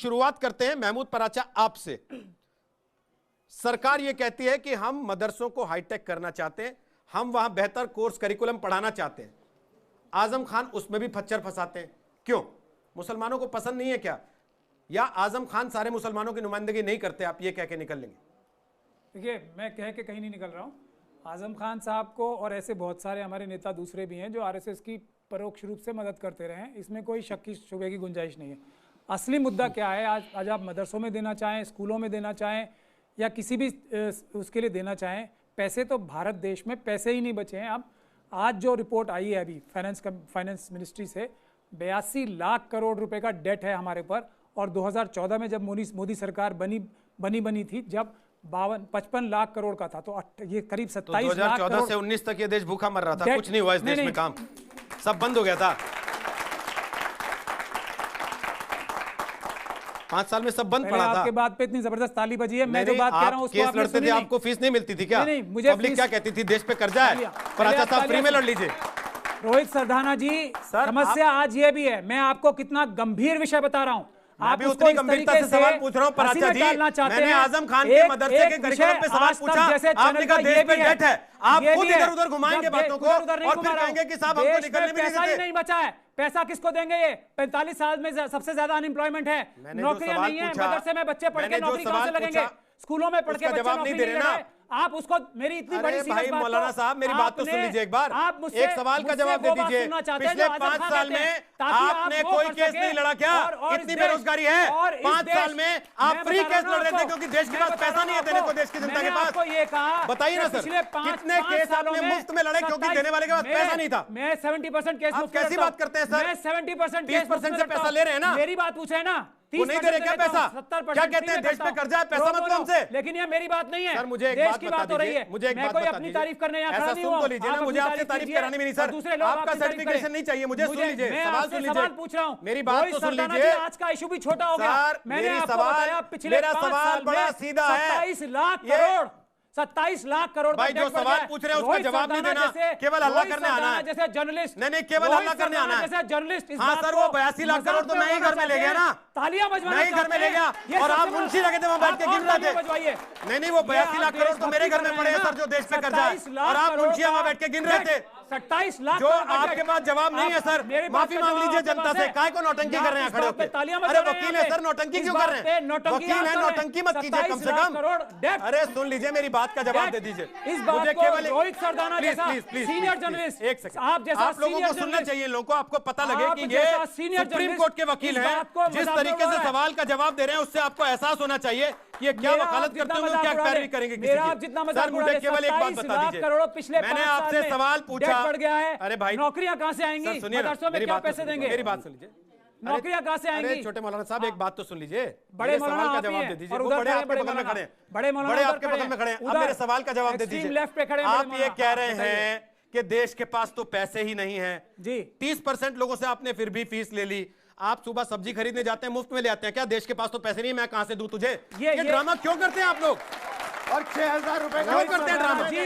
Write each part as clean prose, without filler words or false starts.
शुरुआत करते हैं महमूद पराचा आपसे। सरकार यह कहती है कि हम मदरसों को हाईटेक करना चाहते हैं, हम वहां बेहतर कोर्स करिकुलम पढ़ाना चाहते हैं। आजम खान उसमें भी खच्चर फंसाते हैं, क्यों? मुसलमानों को पसंद नहीं है क्या, या आजम खान सारे मुसलमानों की नुमाइंदगी नहीं करते? आप ये कह के निकल लेंगे? देखिए, मैं कह के कहीं नहीं निकल रहा हूँ। आजम खान साहब को और ऐसे बहुत सारे हमारे नेता दूसरे भी हैं जो आरएसएस की परोक्ष रूप से मदद करते रहे हैं, इसमें कोई शक की शुबे की गुंजाइश नहीं है। असली मुद्दा क्या है, आज आप मदरसों में देना चाहें, स्कूलों में देना चाहें या किसी भी उसके लिए देना चाहें, पैसे तो भारत देश में पैसे ही नहीं बचे हैं। अब आज जो रिपोर्ट आई है अभी फाइनेंस मिनिस्ट्री से, 82 लाख करोड़ रुपए का डेट है हमारे ऊपर। और 2014 में जब मोदी सरकार बनी थी, जब 55 लाख करोड़ का था, तो ये करीब 27 लाख करोड़। 2014 से 19 तक ये देश भूखा मर रहा था, कुछ नहीं हुआ इस देश में, काम सब बंद हो गया था। 5 साल में सब बंद पड़ा था। आपके बात पे इतनी जबरदस्त ताली बजी है। मैं जो बात कह रहा हूं उसको केस लड़ते थे, आपको फीस नहीं मिलती थी क्या? नहीं, मुझे पब्लिक क्या कहती थी, देश पे कर्जा है, पराचा साहब फ्री में लड़ लीजिए। रोहित सरधाना जी, समस्या आज ये भी है, मैं आपको कितना गंभीर विषय बता रहा हूं। आप भी उतनी गंभीरता से सवाल पूछ रहा हूं पराचा जी। मैंने आजम खान के मदरसे के करिकुलम पे सवाल पूछा, आपने कहा देश पे डेट है। आप खुद इधर उधर घुमाएंगे बातों को और फिर कहेंगे कि साहब हमको निकलने भी नहीं देते। नहीं बचा है पैसा, किसको देंगे? ये 45 साल में सबसे ज्यादा अनएम्प्लॉयमेंट है, नौकरियां नहीं है, मदरसे में बच्चे पढ़ के नौकरी कहां से लगेंगे? स्कूलों में पढ़ के बच्चे जवाब नहीं दे रहे ना आप। उसको मेरी इतनी बड़ी भाई मौलाना साहब, मेरी बात तो सुन लीजिए एक बार। आप एक सवाल का जवाब दे दीजिए। पिछले 5 साल में आपने कोई केस नहीं लड़ा क्या? इतनी बेरोजगारी है, 5 साल में आप फ्री केस लड़ रहे थे क्योंकि देश के पास पैसा नहीं है देने को, देश की जनता के पास। ये कहा, बताइए ना सर, कितने केस आपने मुफ्त में लड़े क्योंकि देने वाले के पास पैसा नहीं था? मैं 70% केस आप कैसी बात करते हैं सर? मैं 70% 30% से पैसा ले रहे हैं ना? मेरी बात पूछे है ना, वो नहीं दे रहे क्या पैसा? क्या कहते हैं देश पे कर्जा है, पैसा मत लो हमसे। लेकिन ये मेरी बात नहीं है सर, मुझे एक बात हो रही है, मुझे एक बात बता अपनी तारीफ करने यहाँ ऐसा सुन तो लीजिए ना, मुझे आपसे तारीफ करानी भी नहीं सर, आपका सर्टिफिकेशन नहीं चाहिए मुझे। सुन लीजिए, सवाल सुन लीजिए, पूछ रहा हूँ, मेरी बात तो सुन लीजिए। आज का इशू भी छोटा हो गया। मेरा सवाल बड़ा सीधा है। 27 लाख करोड़ 27 लाख करोड़ भाई, जो सवाल पूछ रहे हैं उसका जवाब नहीं देना, केवल हल्ला करने आना है जैसे जर्नलिस्ट। नहीं, केवल हल्ला करने आना है जैसे जर्नलिस्ट। हाँ सर, वो 82 लाख करोड़ तो मैं ही घर में ले गया ना, तालियां बजवाना, मैं ही घर में ले गया और आप मुंशी लगे थे वहां बैठ के गिन रहे थे। नहीं, वो 82 लाख करोड़ तो मेरे घर में पड़े हैं सर, जो देश पे कर्जा है, और आप मुंशी वहां बैठ के गिन रहे थे। 27 लाख जो आपके पास जवाब नहीं है सर, माफी मांग लीजिए जनता से। काय को नौटंकी कर रहे हैं खड़े होकर? अरे वकील है सर, नौटंकी क्यों कर रहे हैं? वकील है, नौटंकी मत कीजिए कम से कम। अरे सुन लीजिए, मेरी बात का जवाब दे दीजिए। इस बात को रोहित सरदाना जैसा सीनियर जर्नलिस्ट, एक सेकंड, आप लोगों को सुनना चाहिए, लोगों को आपको पता लगे कि ये सुप्रीम कोर्ट के वकील हैं। जिस तरीके से सवाल का जवाब दे रहे हैं उससे आपको एहसास होना चाहिए कि ये क्या वकालत करते होंगे, क्या पैरवी करेंगे किसी की। सर, मुझे केवल एक बात बता दीजिए, मैंने आपसे सवाल पूछा। अरे भाई, नौकरियां कहां से आएंगी? मदरसों में क्या पैसे देंगे? मेरी बात सुन लीजिए, नौकरियां कहां से आएंगी? छोटे मौलाना साहब, एक बात तो सुन लीजिए, बड़े सवाल का जवाब दे दीजिए। वो बड़े आपके बगल में खड़े हैं, बड़े आपके बगल में खड़े हैं, अब मेरे सवाल का जवाब दे दीजिए। आप ये कह रहे हैं कि देश के पास तो पैसे ही नहीं है जी, 30% लोगों से आपने फिर भी फीस ले ली। आप सुबह सब्जी खरीदने जाते हैं, मुफ्त में ले आते हैं क्या? देश के पास तो पैसे नहीं, मैं कहां से दूं तुझे? ये ड्रामा क्यों करते हैं आप लोग? और 6000 रुपए क्यों करते हैं ड्रामा? जी,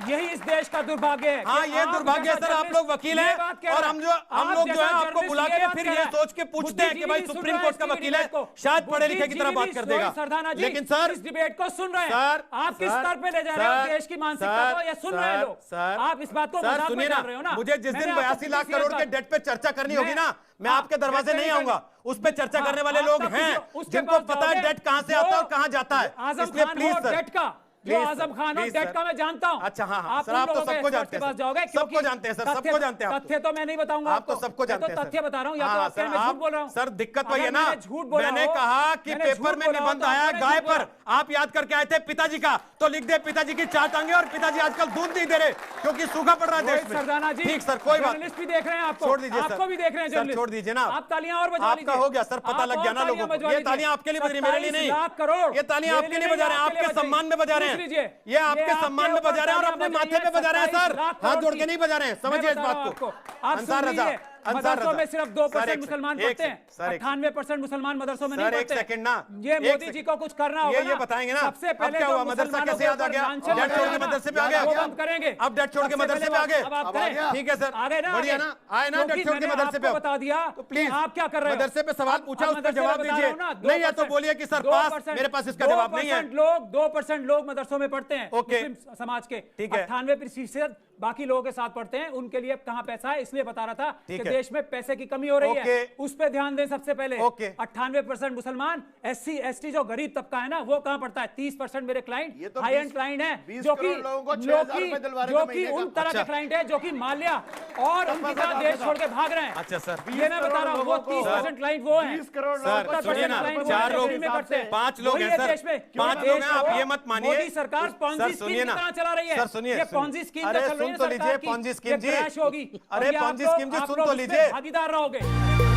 यही इस देश का दुर्भाग्य है। हाँ, ये दुर्भाग्य है सर, आप लोग वकील हैं और हम लोग जो है आपको बुला के फिर ये सोच के पूछते हैं कि भाई सुप्रीम कोर्ट का वकील है, शायद पढ़े लिखे की तरह बात कर देगा। लेकिन सर, इस डिबेट को सुन रहे हैं, आप किस स्तर पे ले जा रहे हो देश की मानसिकता को? ये सुन रहे हैं लोग, आप इस बात को मजाक में डाल रहे हो ना। मुझे जिस दिन 82 लाख करोड़ के डेट पे चर्चा करनी होगी ना, मैं आपके दरवाजे नहीं आऊंगा। उस पे चर्चा करने वाले लोग हैं जिनको पता है डेट कहां से आता है और कहां जाता है। इसलिए प्लीज सर, जो आजम खान और डेट का मैं जानता हूं। अच्छा, हाँ, सर, आप तो सबको जानते हैं, सबको जानते हैं सर, सबको जानते हैं। तथ्य तो मैं नहीं बताऊंगा, आप तो सबको जानते हैं। तथ्य बता रहा हूं, या तो आप मैं झूठ बोल रहा हूं। सर, दिक्कत वही है ना, मैंने कहा कि पेपर में निबंध आया गाय पर, आप याद करके आए थे पिताजी का, तो लिख दे पिताजी की 4 टांगे, और पिताजी आजकल दूध नहीं दे रहे क्योंकि सूखा पड़ रहा है देश में। सरदाना जी, ठीक सर, कोई बात भी देख रहे हैं, आपको छोड़ दीजिए, आपको भी देख रहे हैं, छोड़ दीजिए ना, आप तालियां और बजा लीजिए। आपका हो गया सर, पता लग गया ना लोगों को। ये तालियां आपके लिए बज रही, मेरे लिए नहीं। 27 लाख करोड़, ये तालियां आपके लिए बजा रहे हैं, आपके सम्मान में बजा रहे हैं, ये आपके सम्मान में बजा रहे हैं और अपने माथे पे बजा रहे हैं सर, हाथ जोड़ के नहीं बजा रहे हैं, समझिए इस बात को। अंसार रजा, मदरसों में सिर्फ 2% मुसलमान पढ़ते हैं, 98% मुसलमान मदरसों में नहीं पढ़ते। एक सेकंड ना, ये मोदी जी को कुछ करना होगा, ये बताएंगे ना। सबसे पहले क्या हुआ, मदरसा कैसे याद आ गया? डेट छोड़ के मदरसे पे आ गया, वो बंद करेंगे। अब डेट छोड़ के मदरसे पे आ गए, ठीक है सर, बढ़िया ना, आए ना डेट छोड़ के मदरसे पे, बता दिया तो प्लीज आप क्या कर रहे हो? मदरसे पे सवाल पूछा, उसका जवाब दीजिए, नहीं है तो बोलिए कि सर पास, मेरे पास इसका जवाब नहीं है। 2% लोग मदरसों में पढ़ते हैं, मुस्लिम समाज के, ठीक है, 98% बाकी लोगों के साथ पढ़ते हैं, उनके लिए कहां पैसा है, इसलिए बता रहा था कि देश में पैसे की कमी हो रही है, उस पे ध्यान दें सबसे पहले। 98% मुसलमान, SC ST जो गरीब तबका है ना, वो कहां पढ़ता है? 30% मेरे क्लाइंट हाई एंड क्लाइंट है, जो कि उन तरह के क्लाइंट है जो कि माल्या और उनके साथ देश छोड़ के भाग रहे हैं। अच्छा सर, ये मैं बता रहा हूँ, वो 30% क्लाइंट वो है। 20 करोड़ लोग, सुनिए ना, 4 लोग, 5 लोग हैं सर, 5 लोग हैं, आप ये मत मानिए। मोदी सरकार पॉन्जी स्कीम की तरह चला रही है। सर सुनिए, ये पॉन्जी स्कीम चल रही है, सुन तो लीजिए, पॉन्जी स्कीम जी, होगी, अरे पॉन्जी स्कीम जी सुन तो लीजिए, भागीदार रहोगे।